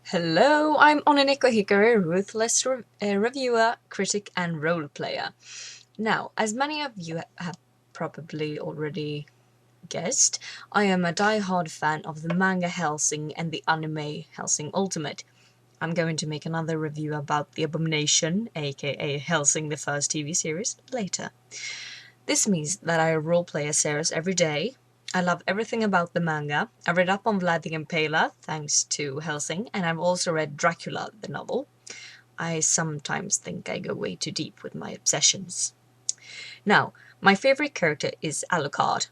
Hello, I'm Oneniko Hikari, ruthless reviewer, critic, and role player. Now, as many of you have probably already guessed, I am a die-hard fan of the manga Hellsing and the anime Hellsing Ultimate. I'm going to make another review about The Abomination, aka Hellsing the first TV series, later. This means that I roleplay a series every day. I love everything about the manga. I read up on Vlad the Impaler, thanks to Hellsing, and I've also read Dracula, the novel. I sometimes think I go way too deep with my obsessions. Now, my favorite character is Alucard.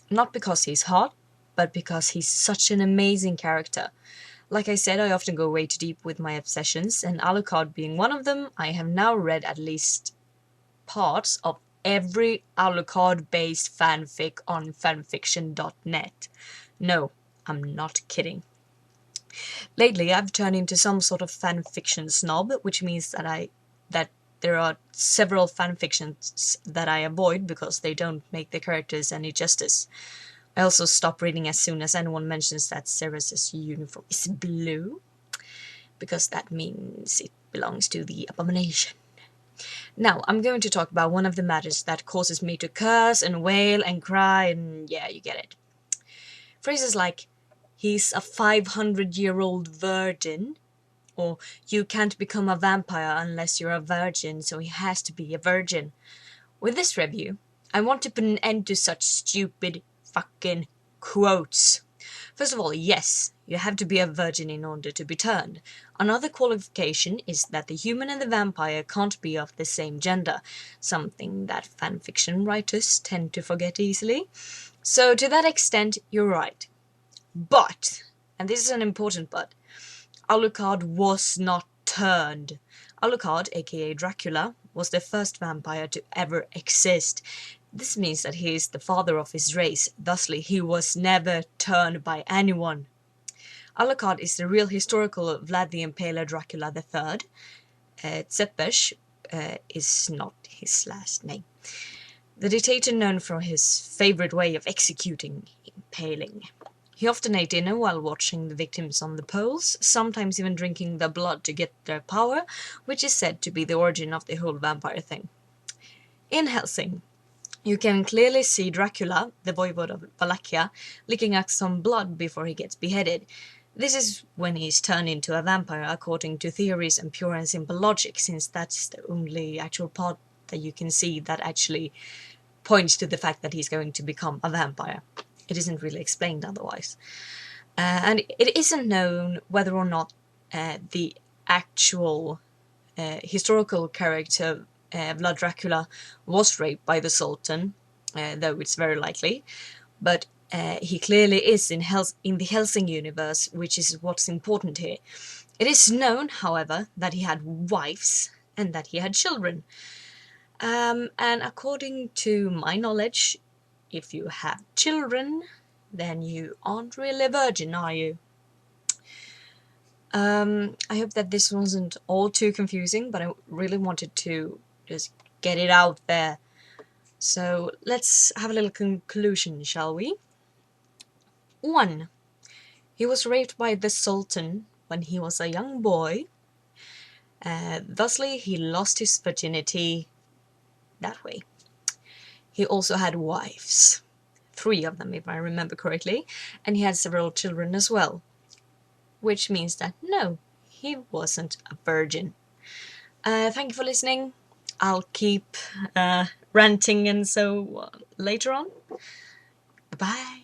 Not because he's hot, but because he's such an amazing character. Like I said, I often go way too deep with my obsessions, and Alucard being one of them, I have now read at least parts of every Alucard-based fanfic on fanfiction.net. No, I'm not kidding. Lately, I've turned into some sort of fanfiction snob, which means that there are several fanfictions that I avoid because they don't make the characters any justice. I also stop reading as soon as anyone mentions that Ceres's uniform is blue, because that means it belongs to the Abomination. Now, I'm going to talk about one of the matters that causes me to curse and wail and cry, and yeah, you get it. Phrases like, he's a 500-year-old virgin, or you can't become a vampire unless you're a virgin, so he has to be a virgin. With this review, I want to put an end to such stupid fucking quotes. First of all, yes, you have to be a virgin in order to be turned. Another qualification is that the human and the vampire can't be of the same gender, something that fanfiction writers tend to forget easily. So to that extent, you're right. But, and this is an important but, Alucard was not turned. Alucard, aka Dracula, was the first vampire to ever exist. This means that he is the father of his race, thusly he was never turned by anyone. Alucard is the real historical Vlad the Impaler Dracula III. Tsepesh is not his last name. The dictator known for his favorite way of executing, impaling. He often ate dinner while watching the victims on the poles, sometimes even drinking their blood to get their power, which is said to be the origin of the whole vampire thing. In Hellsing, you can clearly see Dracula, the voivode of Wallachia, licking up some blood before he gets beheaded. This is when he's turned into a vampire according to theories and pure and simple logic, since that's the only actual part that you can see that actually points to the fact that he's going to become a vampire. It isn't really explained otherwise. And it isn't known whether or not the actual historical character Vlad Dracula was raped by the Sultan, though it's very likely, but he clearly is in the Hellsing universe, which is what's important here. It is known, however, that he had wives and that he had children. And according to my knowledge, if you have children, then you aren't really a virgin, are you? I hope that this wasn't all too confusing, but I really wanted to just get it out there. So let's have a little conclusion, shall we? 1. He was raped by the Sultan when he was a young boy. Thusly, he lost his virginity that way. He also had wives. 3 of them, if I remember correctly. And he had several children as well. Which means that, no, he wasn't a virgin. Thank you for listening. I'll keep ranting and so later on. Bye-bye.